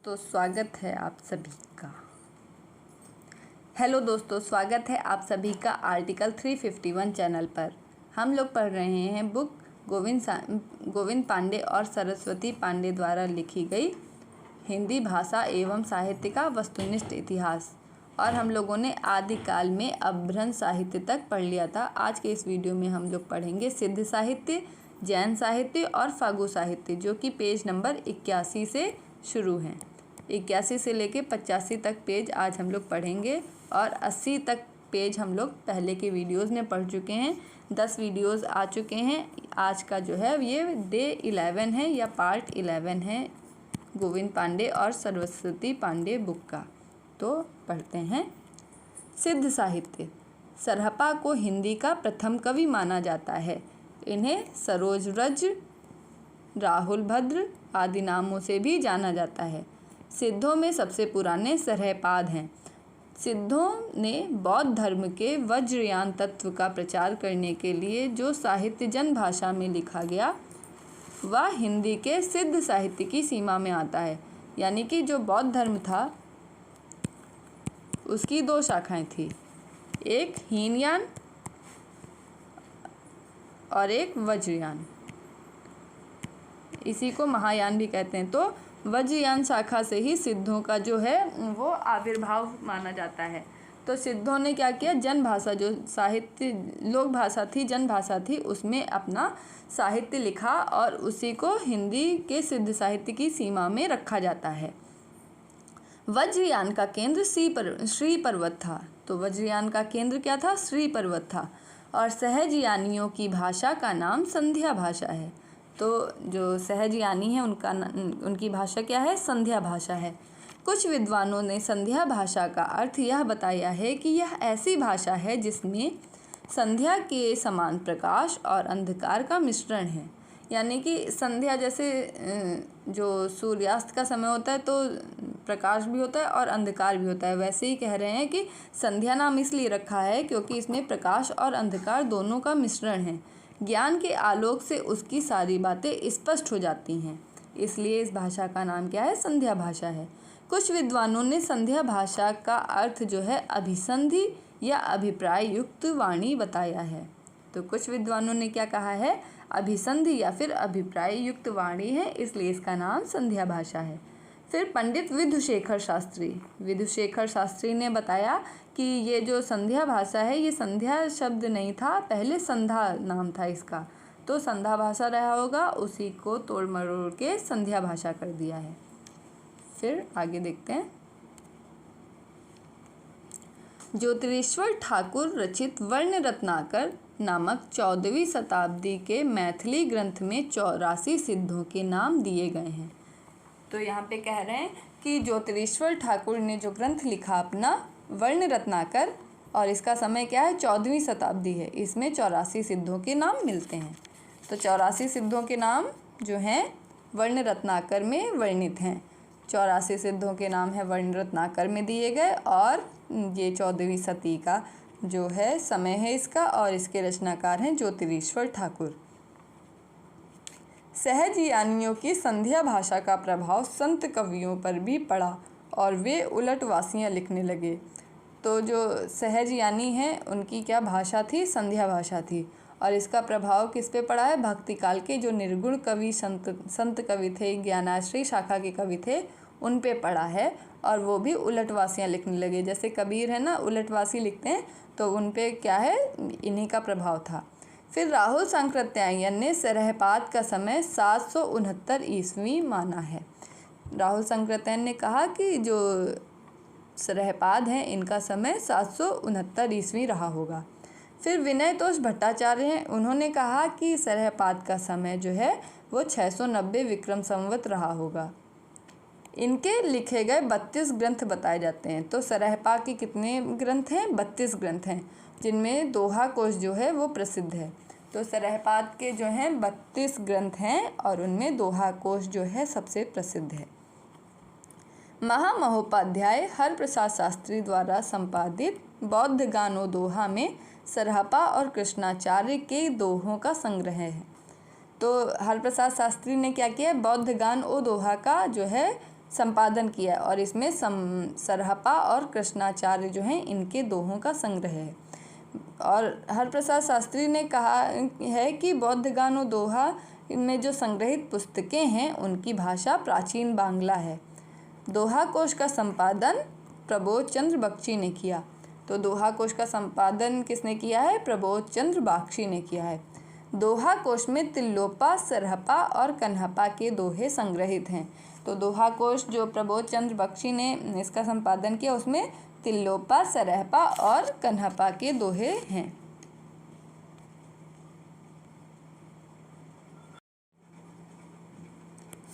तो स्वागत है आप सभी का। हेलो दोस्तों, स्वागत है आप सभी का आर्टिकल 351 चैनल पर। हम लोग पढ़ रहे हैं बुक गोविंद पांडे और सरस्वती पांडे द्वारा लिखी गई हिंदी भाषा एवं साहित्य का वस्तुनिष्ठ इतिहास, और हम लोगों ने आदिकाल में अपभ्रंश साहित्य तक पढ़ लिया था। आज के इस वीडियो में हम लोग पढ़ेंगे सिद्ध साहित्य, जैन साहित्य और फागु साहित्य, जो कि पेज नंबर 81 से शुरू हैं। 81 से लेके 85 तक पेज आज हम लोग पढ़ेंगे और 80 तक पेज हम लोग पहले के वीडियोस में पढ़ चुके हैं। 10 वीडियोस आ चुके हैं। आज का जो है ये डे 11 है या पार्ट 11 है गोविंद पांडे और सरस्वती पांडे बुक का। तो पढ़ते हैं। सिद्ध साहित्य। सरहपा को हिंदी का प्रथम कवि माना जाता है। इन्हें सरोजव्रज, राहुल भद्र आदि नामों से भी जाना जाता है। सिद्धों में सबसे पुराने सरहपाद हैं। सिद्धों ने बौद्ध धर्म के वज्रयान तत्व का प्रचार करने के लिए जो साहित्य जन भाषा में लिखा गया वह हिंदी के सिद्ध साहित्य की सीमा में आता है। यानी कि जो बौद्ध धर्म था उसकी 2 शाखाएं थी, एक हीनयान और एक वज्रयान। इसी को महायान भी कहते हैं। तो वज्रयान शाखा से ही सिद्धों का जो है वो आविर्भाव माना जाता है। तो सिद्धों ने क्या किया, जन भाषा जो साहित्य लोक भाषा थी, जन भाषा थी, उसमें अपना साहित्य लिखा और उसी को हिंदी के सिद्ध साहित्य की सीमा में रखा जाता है। वज्रयान का केंद्र श्री पर्वत था। तो वज्रयान का केंद्र क्या था? श्री पर्वत था। और सहजयानियों की भाषा का नाम संध्या भाषा है। तो जो सहजयानी है उनकी भाषा क्या है? संध्या भाषा है। कुछ विद्वानों ने संध्या भाषा का अर्थ यह बताया है कि यह ऐसी भाषा है जिसमें संध्या के समान प्रकाश और अंधकार का मिश्रण है। यानी कि संध्या जैसे जो सूर्यास्त का समय होता है तो प्रकाश भी होता है और अंधकार भी होता है, वैसे ही कह रहे हैं कि संध्या नाम इसलिए रखा है क्योंकि इसमें प्रकाश और अंधकार दोनों का मिश्रण है। ज्ञान के आलोक से उसकी सारी बातें स्पष्ट हो जाती हैं, इसलिए इस भाषा का नाम क्या है? संध्या भाषा है। कुछ विद्वानों ने संध्या भाषा का अर्थ जो है अभिसंधि या अभिप्राय युक्त वाणी बताया है। तो कुछ विद्वानों ने क्या कहा है? अभिसंधि या फिर अभिप्राय युक्त वाणी है, इसलिए इसका नाम संध्या भाषा है। फिर पंडित विधुशेखर शास्त्री ने बताया कि ये जो संध्या भाषा है ये संध्या शब्द नहीं था, पहले संधा नाम था इसका। तो संध्या भाषा रहा होगा, उसी को तोड़ मरोड़ के संध्या भाषा कर दिया है। फिर आगे देखते हैं। ज्योतिरीश्वर ठाकुर रचित वर्ण रत्नाकर नामक 14वीं शताब्दी के मैथिली ग्रंथ में 84 सिद्धों के नाम दिए गए हैं। तो यहाँ पे कह रहे हैं कि ज्योतिरीश्वर ठाकुर ने जो ग्रंथ लिखा अपना वर्ण रत्नाकर, और इसका समय क्या है? 14वीं शताब्दी है। इसमें 84 सिद्धों के नाम मिलते हैं। तो 84 सिद्धों के नाम जो हैं वर्ण रत्नाकर में वर्णित हैं। 84 सिद्धों के नाम है वर्ण रत्नाकर में दिए गए, और ये 14वीं शती का जो है समय है इसका, और इसके रचनाकार हैं ज्योतिरीश्वर ठाकुर। सहजयानियों की संध्या भाषा का प्रभाव संत कवियों पर भी पड़ा और वे उलटवासियाँ लिखने लगे। तो जो सहजयानी हैं उनकी क्या भाषा थी? संध्या भाषा थी। और इसका प्रभाव किस पे पड़ा है? भक्ति काल के जो निर्गुण कवि संत कवि थे, ज्ञानाश्रयी शाखा के कवि थे, उन पे पड़ा है, और वो भी उलटवासियाँ लिखने लगे। जैसे कबीर है ना, उलटवासी लिखते हैं, तो उन पे क्या है? इन्हीं का प्रभाव था। फिर राहुल सांकृत्यायन ने सरहपाद का समय 769 ईस्वी माना है। राहुल सांकृत्यायन ने कहा कि जो सरहपाद हैं इनका समय 769 ईस्वी रहा होगा। फिर विनयतोष भट्टाचार्य हैं, उन्होंने कहा कि सरहपाद का समय जो है वो 690 विक्रम संवत रहा होगा। इनके लिखे गए 32 ग्रंथ बताए जाते हैं। तो सरहपा के कितने ग्रंथ हैं? 32 ग्रंथ हैं, जिनमें दोहा कोश जो है वो प्रसिद्ध है। तो सरहपाद के जो हैं 32 ग्रंथ हैं और उनमें दोहा कोश जो है सबसे प्रसिद्ध है। महामहोपाध्याय हरप्रसाद शास्त्री द्वारा संपादित बौद्ध गानो दोहा में सरहपा और कृष्णाचार्य के दोहों का संग्रह है। तो हरप्रसाद शास्त्री ने क्या किया? बौद्ध गान ओ दोहा का जो है संपादन किया और इसमें सरहपा और कृष्णाचार्य जो हैं इनके दोहों का संग्रह है। और हरप्रसाद शास्त्री ने कहा है कि बौद्ध गानो दोहा में जो संग्रहित पुस्तकें हैं उनकी भाषा प्राचीन बांग्ला है। दोहा कोश का संपादन प्रबोध चंद्र बख्शी ने किया। तो दोहा कोश का संपादन किसने किया है? प्रबोध चंद्र बख्शी ने किया है। दोहा कोश में तिल्लोपा, सरहपा और कन्हपा के दोहे संग्रहित हैं। तो दोहा कोश जो प्रबोध चंद्र बख्शी ने इसका संपादन किया उसमें तिल्लोपा, सरहपा और कन्हपा के दोहे हैं।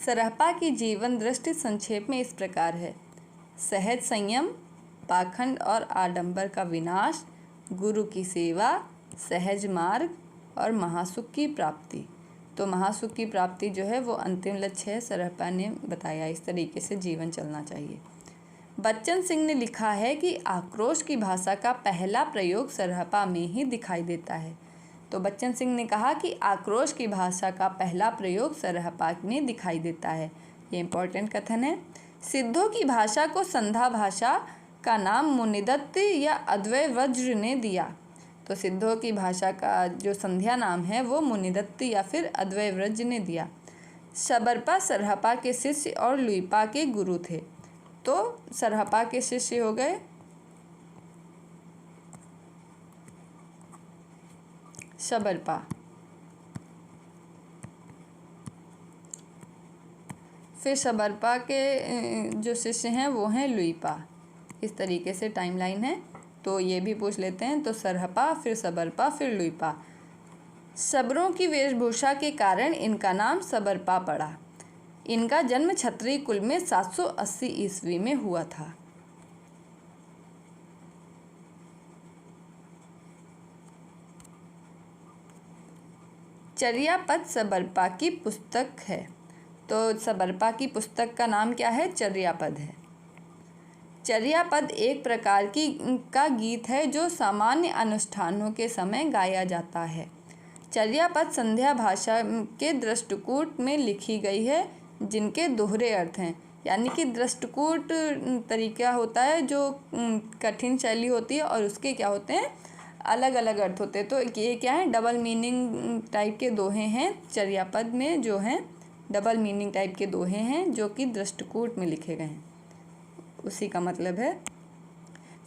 सरहपा की जीवन दृष्टि संक्षेप में इस प्रकार है। सहज संयम, पाखंड और आडंबर का विनाश, गुरु की सेवा, सहज मार्ग और महासुख की प्राप्ति। तो महासुख की प्राप्ति जो है वो अंतिम लक्ष्य है, सरहपा ने बताया। इस तरीके से जीवन चलना चाहिए। बच्चन सिंह ने लिखा है कि आक्रोश की भाषा का पहला प्रयोग सरहपा में ही दिखाई देता है। तो बच्चन सिंह ने कहा कि आक्रोश की भाषा का पहला प्रयोग सरहपा में दिखाई देता है। ये इम्पोर्टेंट कथन है। सिद्धों की भाषा को संध्या भाषा का नाम मुनिदत्त या अद्वैय वज्र ने दिया। तो सिद्धों की भाषा का जो संध्या नाम है वो मुनिदत्त या फिर अद्वैय वज्र ने दिया। शबरपा सरहपा के शिष्य और लुइपा के गुरु थे। तो सरहपा के शिष्य हो गए शबरपा, फिर शबरपा के जो शिष्य हैं वो हैं लुइपा। इस तरीके से टाइमलाइन है। तो ये भी पूछ लेते हैं। तो सरहपा, फिर शबरपा, फिर लुइपा। शबरों की वेशभूषा के कारण इनका नाम शबरपा पड़ा। इनका जन्म क्षत्रिय कुल में 780 ईस्वी में हुआ था। चर्यापद शबरपा की पुस्तक है। तो शबरपा की पुस्तक का नाम क्या है? चर्यापद है। चर्यापद एक प्रकार का गीत है जो सामान्य अनुष्ठानों के समय गाया जाता है। चर्यापद संध्या भाषा के दृष्टकूट में लिखी गई है जिनके दोहरे अर्थ हैं। यानी कि दृष्टकूट तरीका होता है जो कठिन शैली होती है और उसके क्या होते हैं? अलग अलग अर्थ होते हैं। तो ये क्या है? डबल मीनिंग टाइप के दोहे हैं। चर्यापद में जो हैं डबल मीनिंग टाइप के दोहे हैं जो कि दृष्टकूट में लिखे गए हैं, उसी का मतलब है।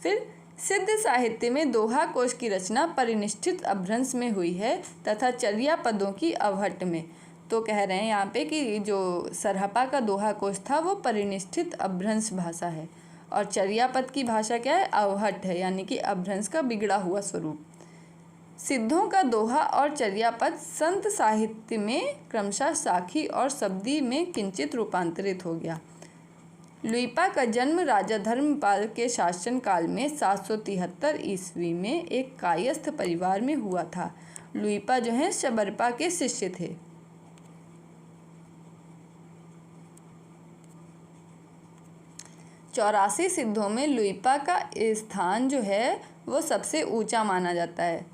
फिर सिद्ध साहित्य में दोहा कोश की रचना परिनिष्ठित अभ्रंश में हुई है तथा चर्यापदों की अवहट में। तो कह रहे हैं यहाँ पे कि जो सरहपा का दोहा कोश था वो परिनिष्ठित अभ्रंश भाषा है और चर्यापद की भाषा क्या है? अवहट है, यानी कि अभ्रंश का बिगड़ा हुआ स्वरूप। सिद्धों का दोहा और चर्यापद संत साहित्य में क्रमशः साखी और शब्दी में किंचित रूपांतरित हो गया। लुइपा का जन्म राजा धर्मपाल के शासन काल में 773 ईस्वी में एक कायस्थ परिवार में हुआ था। लुइपा जो है शबरपा के शिष्य थे। चौरासी सिद्धों में लुइपा का स्थान जो है वो सबसे ऊंचा माना जाता है।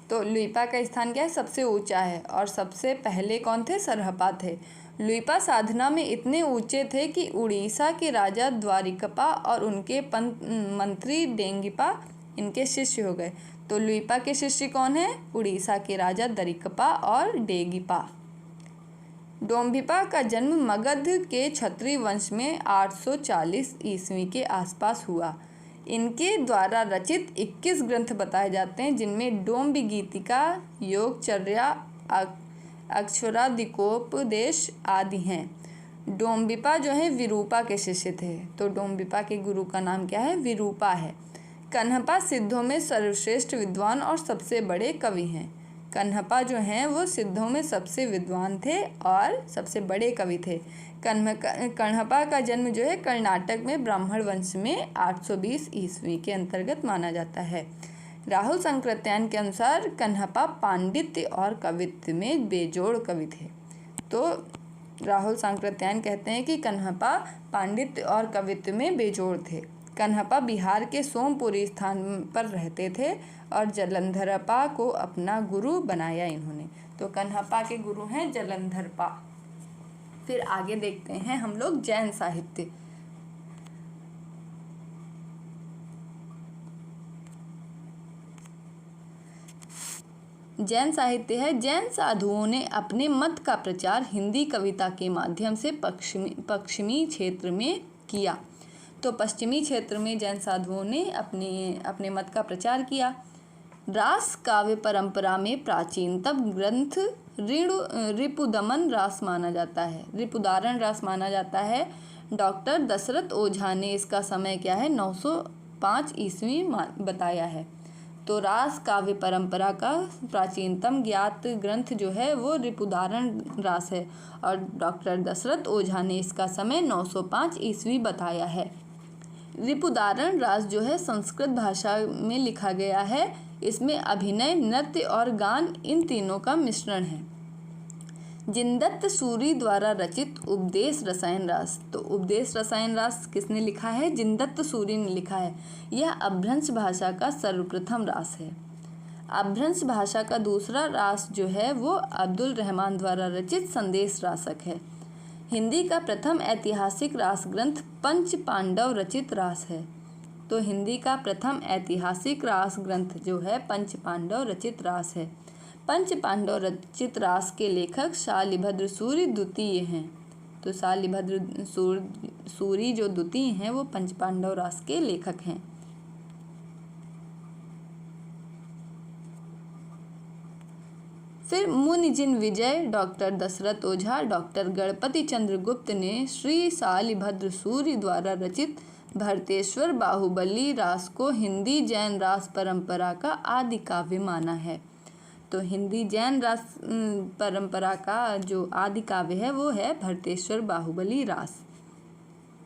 तो लुइपा का स्थान क्या है? सबसे ऊंचा है। और सबसे पहले कौन थे? सरहपा थे। लुइपा साधना में इतने ऊंचे थे कि उड़ीसा के राजा द्वारिकपा और उनके मंत्री डेंगिपा इनके शिष्य हो गए। तो लुइपा के शिष्य कौन है? उड़ीसा के राजा द्वारिकपा और डेंगिपा। डोम्बिपा का जन्म मगध के क्षत्रिय वंश में 840 ईस्वी के आसपास हुआ। इनके द्वारा रचित 21 ग्रंथ बताए जाते हैं जिनमें डोम्बी गीतिका, योगचर्या, अक्षराधिकोपदेश आदि हैं। डोम्बिपा जो है विरूपा के शिष्य थे। तो डोम्बिपा के गुरु का नाम क्या है? विरूपा है। कन्हपा सिद्धों में सर्वश्रेष्ठ विद्वान और सबसे बड़े कवि हैं। कन्हपा जो हैं वो सिद्धों में सबसे विद्वान थे और सबसे बड़े कवि थे। कन्हपा का जन्म जो है कर्नाटक में ब्राह्मण वंश में 820 ईस्वी के अंतर्गत माना जाता है। राहुल संकृत्यायन के अनुसार कन्हपा पांडित्य और कवित्व में बेजोड़ कवि थे। तो राहुल संकृत्यायन कहते हैं कि कन्हपा पांडित्य और कवित्व में बेजोड़ थे। कन्हपा बिहार के सोमपुरी स्थान पर रहते थे और जलंधरपा को अपना गुरु बनाया इन्होंने। तो कन्हपा के गुरु हैं जलंधरपा। फिर आगे देखते हैं हम लोग जैन साहित्य। जैन साहित्य है, जैन साधुओं ने अपने मत का प्रचार हिंदी कविता के माध्यम से पश्चिमी क्षेत्र में किया। तो पश्चिमी क्षेत्र में जैन साधुओं ने अपने मत का प्रचार किया। रास काव्य परंपरा में प्राचीनतम ग्रंथ रिपुदमन रास माना जाता है, रिपुदारण रास माना जाता है। डॉक्टर दशरथ ओझा ने इसका समय क्या है 905 ईस्वी बताया है। तो रास काव्य परंपरा का प्राचीनतम ज्ञात ग्रंथ जो है वो रिपुदारण रास है और डॉक्टर दशरथ ओझा ने इसका समय 905 ईस्वी बताया है। रिपुदारण रास जो है संस्कृत भाषा में लिखा गया है। इसमें अभिनय, नृत्य और गान इन तीनों का मिश्रण है। जिनदत्त सूरी द्वारा रचित उपदेश रसायन रास, तो उपदेश रसायन रास किसने लिखा है? जिनदत्त सूरी ने लिखा है। यह अपभ्रंश भाषा का सर्वप्रथम रास है। अपभ्रंश भाषा का दूसरा रास जो है वो अब्दुल रहमान द्वारा रचित संदेश रासक है। हिंदी का प्रथम ऐतिहासिक रास ग्रंथ पंच पांडव रचित रास है। तो हिंदी का प्रथम ऐतिहासिक रास ग्रंथ जो है पंच पांडव रचित रास है। पंच पांडव रचित रास के लेखक शालिभद्र सूरी द्वितीय हैं। तो शालिभद्र सूरी जो द्वितीय हैं वो पंच पांडव रास के लेखक हैं। फिर मुनिजिन विजय, डॉक्टर दशरथ ओझा, डॉक्टर गणपति चंद्र गुप्त ने श्री शालिभद्र सूरी द्वारा रचित भरतेश्वर बाहुबली रास को हिंदी जैन रास परंपरा का आदि काव्य माना है। तो हिंदी जैन रास परंपरा का जो आदि काव्य है वो है भरतेश्वर बाहुबली रास,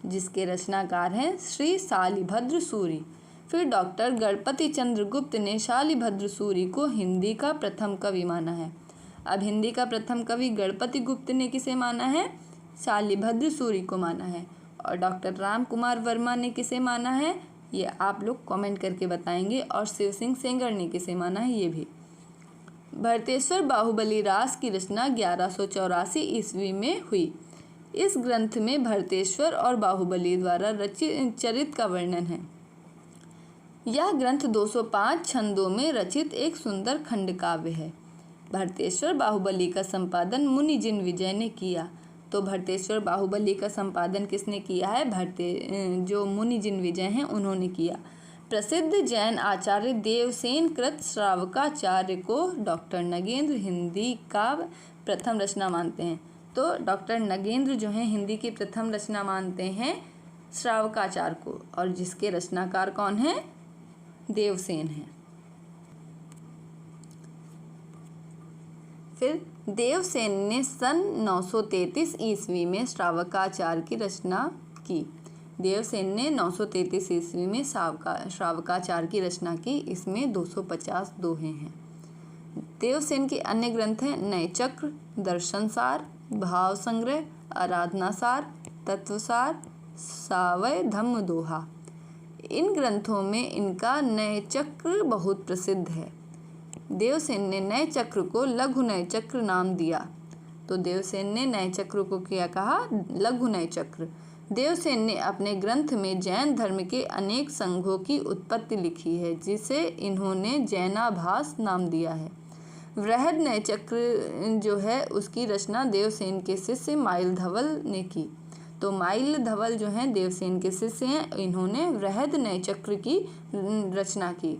जिसके रचनाकार हैं श्री शालिभद्र सूरी। फिर डॉक्टर गणपति चंद्र गुप्त ने शालिभद्र सूरी को हिंदी का प्रथम कवि माना है। अब हिंदी का प्रथम कवि गणपति गुप्त ने किसे माना है? शालिभद्र सूरी को माना है। और डॉक्टर राम कुमार वर्मा ने किसे माना है? ये आप लोग कमेंट करके बताएंगे। और शिव सिंह सेंगर ने किसे माना है ये भी। भरतेश्वर बाहुबली रास की रचना 1184 ईस्वी में हुई। इस ग्रंथ में भरतेश्वर और बाहुबली द्वारा रचित चरित का वर्णन है। यह ग्रंथ 205 छंदों में रचित एक सुंदर खंड काव्य है। भरतेश्वर बाहुबली का संपादन मुनिजिन विजय ने किया। तो भरतेश्वर बाहुबली का संपादन किसने किया है? जो मुनिजिन विजय हैं उन्होंने किया। प्रसिद्ध जैन आचार्य देवसेन कृत श्रावकाचार्य को डॉक्टर नगेंद्र हिंदी का प्रथम रचना मानते हैं। तो डॉक्टर नगेंद्र जो हैं हिंदी की प्रथम रचना मानते हैं श्रावकाचार्य को, और जिसके रचनाकार कौन हैं? देवसेन हैं। फिर देवसेन ने सन 933 ईस्वी में श्रावकाचार्य की रचना की। देवसेन ने 933 ईस्वी में श्रावकाचार्य की रचना की। इसमें 250 दोहे हैं। देवसेन के अन्य ग्रंथ हैं नए चक्र, दर्शनसार, भाव संग्रह, आराधनासार, तत्वसार, सावय धम्म दोहा। इन ग्रंथों में इनका नए चक्र बहुत प्रसिद्ध है। देवसेन ने नए चक्र को लघु नए चक्र नाम दिया। तो देवसेन ने नए चक्र को क्या कहा? लघु नए चक्र। देवसेन ने अपने ग्रंथ में जैन धर्म के अनेक संघों की उत्पत्ति लिखी है, जिसे इन्होंने जैनाभास नाम दिया है। वृहद नए चक्र जो है उसकी रचना देवसेन के शिष्य माइल धवल ने की। तो माइल धवल जो हैं देवसेन के शिष्य हैं, इन्होंने वृहद नए चक्र की रचना की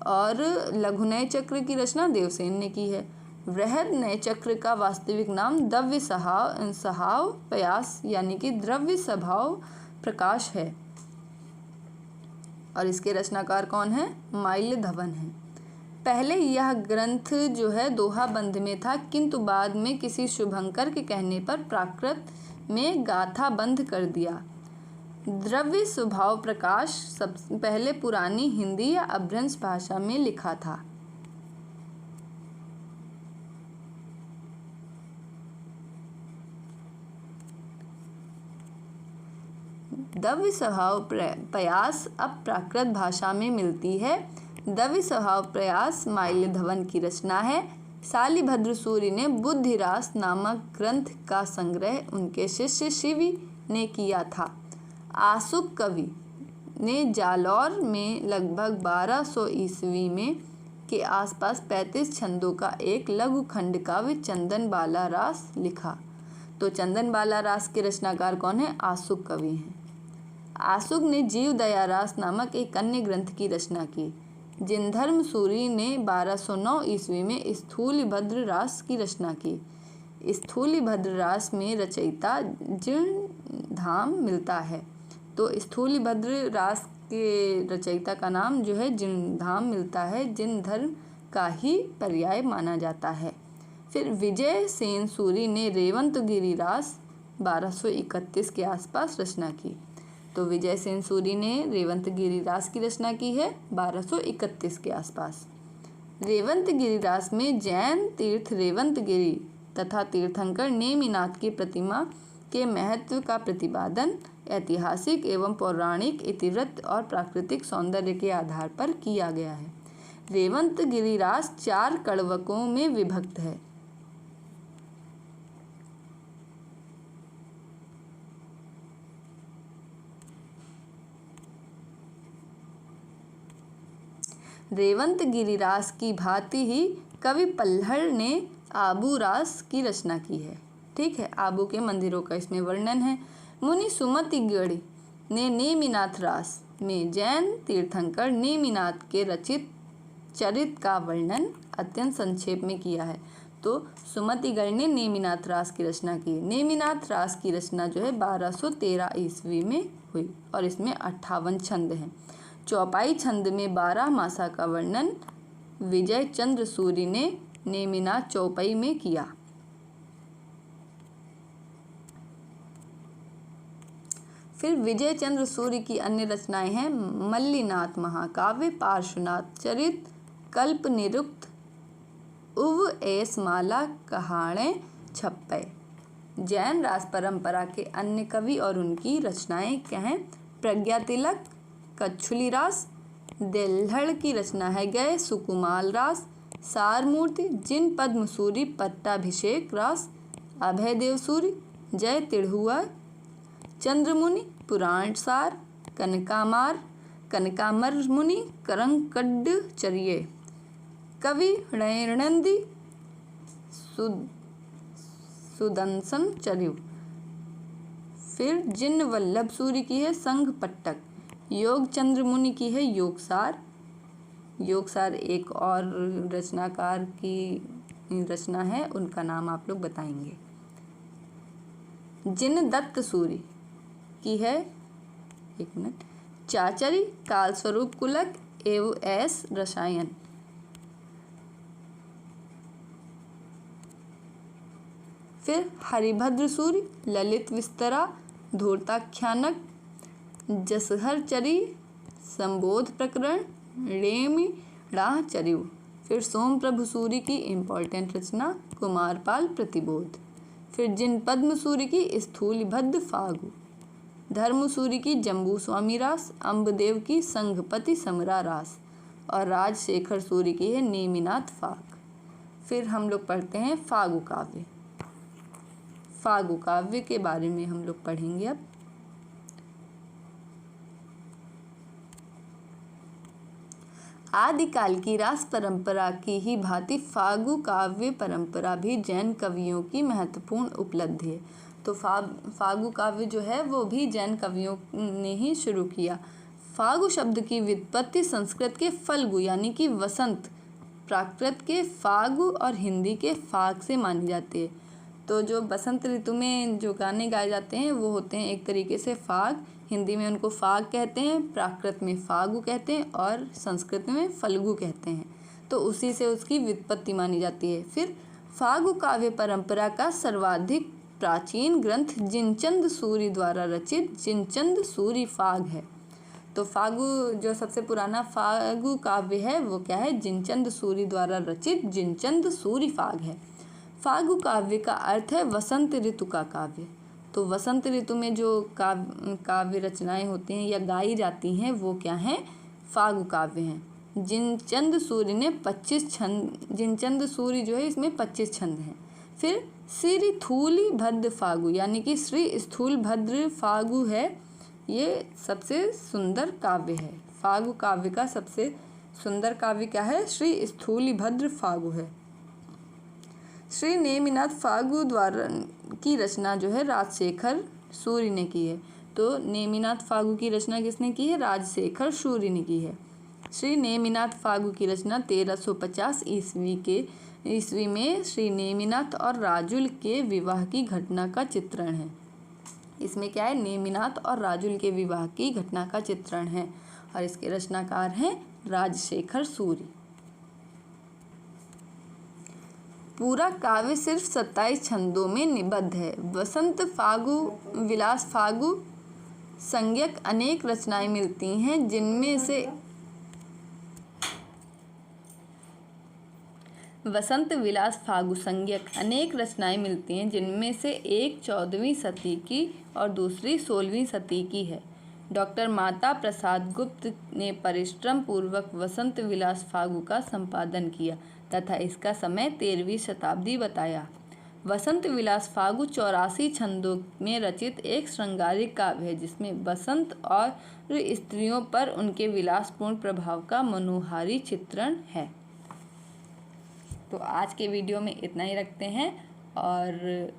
और लघु नए चक्र की रचना देवसेन ने की है। वृहद नए चक्र का वास्तविक नाम द्रव्य सहाव प्रयास यानी कि द्रव्य स्वभाव प्रकाश है और इसके रचनाकार कौन है? माइल धवन है। पहले यह ग्रंथ जो है दोहा बंध में था, किंतु बाद में किसी शुभंकर के कहने पर प्राकृत में गाथा बंद कर दिया। द्रव्य स्वभाव प्रकाश सबसे पहले पुरानी हिंदी या अपभ्रंश भाषा में लिखा था। द्रव्य स्वभाव प्रयास अब प्राकृत भाषा में मिलती है। द्रव्य स्वभाव प्रयास माइल धवन की रचना है। शालिभद्र सूरि ने बुद्धिरास नामक ग्रंथ का संग्रह उनके शिष्य शिवी ने किया था। आसुक कवि ने जालौर में लगभग 1200 ईस्वी में के आसपास 35 छंदों का एक लघु खंड काव्य चंदन बाला रास लिखा। तो चंदन बाला रास के रचनाकार कौन है? आसुक कवि हैं। आसुक ने जीव दया रास नामक एक अन्य ग्रंथ की रचना की। जिनधर्म सूरि ने 1209 ईस्वी में स्थूलिभद्र रास की रचना की। स्थूलिभद्र रास में रचयिता जीर्णधाम मिलता है। तो स्थूलिभद्र रास के रचयिता का नाम जो है जीर्णधाम मिलता है, जिनधर्म का ही पर्याय माना जाता है। फिर विजय सेन सूरि ने रेवंतगिरी रास 1231 के आसपास रचना की। तो विजय सेन सूरि ने रेवंतगिरी रास की रचना की है 1231 के आसपास। रेवंतगिरी रास में जैन तीर्थ रेवंतगिरी तथा तीर्थंकर नेमिनाथ की प्रतिमा के महत्व का प्रतिपादन ऐतिहासिक एवं पौराणिक इतिवृत्त और प्राकृतिक सौंदर्य के आधार पर किया गया है। रेवंतगिरी रास 4 कड़वकों में विभक्त है। रेवंतगिरी रास की भांति ही कवि पल्हड़ ने आबू रास की रचना की है। ठीक है, आबू के मंदिरों का इसमें वर्णन है। मुनि सुमतिगढ़ ने नेमिनाथ रास में जैन तीर्थंकर नेमिनाथ के रचित चरित का वर्णन अत्यंत संक्षेप में किया है। तो सुमतिगढ़ ने नेमिनाथ रास की रचना की। नेमिनाथ रास की रचना जो है 1213 ईस्वी में हुई और इसमें 58 छंद हैं। चौपाई छंद में 12 मासा का वर्णन विजय चंद्र सूरि ने नेमिनाथ चौपाई में किया। फिर विजय चंद्र सूरि की अन्य रचनाएं हैं मल्लिनाथ महाकाव्य, पार्श्वनाथ चरित, कल्प निरुक्त, उव एस माला, कहाणे छप्पय। जैन रास परंपरा के अन्य कवि और उनकी रचनाएं क्या हैं? प्रज्ञा तिलक कच्छुली रास, देल्हड़ की रचना है गए सुकुमाल रास, सारमूर्ति, जिन पद्म सूरि पट्टाभिषेक रास, अभयदेव सूरि, जय तिढ़ुआ, चंद्रमुनि पुराण सार, कनकामर मुनि करंकड्ड चरिये, कवि णयनंदी सुदंसन चरिव। फिर जिन वल्लभ सूरि की है संघ पट्टक, योग चंद्र मुनि की है योगसार। योगसार एक और रचनाकार की रचना है, उनका नाम आप लोग बताएंगे। जिन दत्त सूरि की है चाचरी, कालस्वरूप कुलक एवं एस रसायन। फिर हरिभद्र सूरि ललित विस्तरा, धूर्ताख्यानक, जसहर चरी, संबोध प्रकरण, रेमी राह चरिव। फिर सोम प्रभु सूरि की इम्पोर्टेंट रचना कुमारपाल प्रतिबोध। फिर जिन पद्म सूरि की स्थूलिभद्र फागु, धर्म सूरि की जम्बू स्वामी रास, अम्बदेव की संघपति समरा रास और राजशेखर सूरि की है नेमिनाथ फाग। फिर हम लोग पढ़ते हैं फागु काव्य। फागु काव्य के बारे में हम लोग पढ़ेंगे अब। आदिकाल की रास परंपरा की ही भांति फागु काव्य परंपरा भी जैन कवियों की महत्वपूर्ण उपलब्धि है। तो फागु काव्य जो है वो भी जैन कवियों ने ही शुरू किया। फागु शब्द की व्युत्पत्ति संस्कृत के फल्गु यानी कि वसंत, प्राकृत के फागु और हिंदी के फाग से मानी जाती है। तो जो बसंत ऋतु में जो गाने गाए जाते हैं वो होते हैं एक तरीके से फाग, हिंदी में उनको फाग कहते हैं, प्राकृत में फागु कहते हैं और संस्कृत में फल्गु कहते हैं। तो उसी से उसकी व्युत्पत्ति मानी जाती है। फिर फागु काव्य परंपरा का सर्वाधिक प्राचीन ग्रंथ जिनचंद सूरि द्वारा रचित जिनचंद सूरि फाग है। तो फागु जो सबसे पुराना फागु काव्य है वो क्या है? जिनचंद सूरि द्वारा रचित जिनचंद सूरि फाग है। फागु काव्य का अर्थ है वसंत ऋतु का काव्य। तो वसंत ऋतु में जो काव्य रचनाएं होती हैं या गाई जाती हैं वो क्या हैं? फागु काव्य हैं। जिनचंद सूर्य ने 25 छंद, जिनचंद सूर्य जो है इसमें 25 छंद हैं। फिर श्री थूली भद्र फागु, यानी कि श्री स्थूल भद्र फागु है, ये सबसे सुंदर काव्य है। फागु काव्य का सबसे सुंदर काव्य क्या है? श्री स्थूली भद्र फागु है। श्री नेमिनाथ फागु द्वारा की रचना जो है राजशेखर सूर्य ने की है। तो नेमिनाथ फागु की रचना किसने की है? राजशेखर सूर्य ने की है। श्री नेमिनाथ फागु की रचना 1350 ईस्वी में श्री नेमिनाथ और राजुल के विवाह की घटना का चित्रण है। इसमें क्या है? नेमिनाथ और राजुल के विवाह की घटना का चित्रण है और इसके रचनाकार हैं राजशेखर सूर्य। पूरा काव्य सिर्फ 27 छंदों में निबद्ध है। वसंत फागु, विलास फागु संज्ञक अनेक रचनाएं मिलती हैं, जिनमें से वसंत विलास फागु संज्ञक अनेक रचनाएं मिलती हैं, जिनमें से एक 14वीं सदी की और दूसरी 16वीं सदी की है। डॉक्टर माता प्रसाद गुप्त ने परिश्रम पूर्वक वसंत विलास फागु का संपादन किया तथा इसका समय 13वीं शताब्दी बताया। वसंत विलास फागु 84 छंदों में रचित एक श्रृंगारिक काव्य है, जिसमें बसंत और स्त्रियों पर उनके विलासपूर्ण प्रभाव का मनोहारी चित्रण है। तो आज के वीडियो में इतना ही रखते हैं। और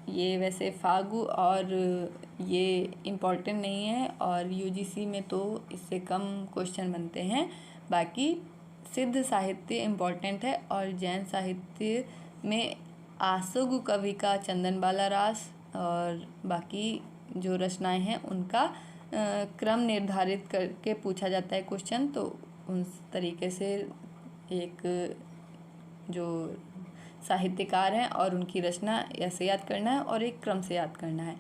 ये वैसे फागु और ये इम्पॉर्टेंट नहीं है और यूजीसी में तो इससे कम क्वेश्चन बनते हैं। बाकी सिद्ध साहित्य इम्पॉर्टेंट है और जैन साहित्य में आसुगु कवि का चंदनबाला रास और बाकी जो रचनाएं हैं उनका क्रम निर्धारित करके पूछा जाता है क्वेश्चन। तो उस तरीके से एक जो साहित्यकार हैं और उनकी रचना ऐसे याद करना है और एक क्रम से याद करना है।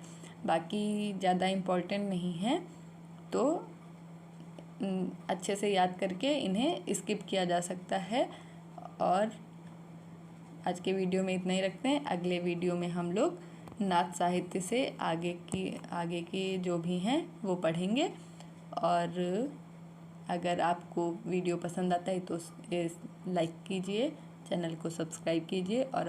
बाकी ज़्यादा इम्पोर्टेंट नहीं है, तो अच्छे से याद करके इन्हें स्किप किया जा सकता है। और आज के वीडियो में इतना ही रखते हैं। अगले वीडियो में हम लोग नाथ साहित्य से आगे की जो भी हैं वो पढ़ेंगे। और अगर आपको वीडियो पसंद आता है तो लाइक कीजिए, चैनल को सब्सक्राइब कीजिए और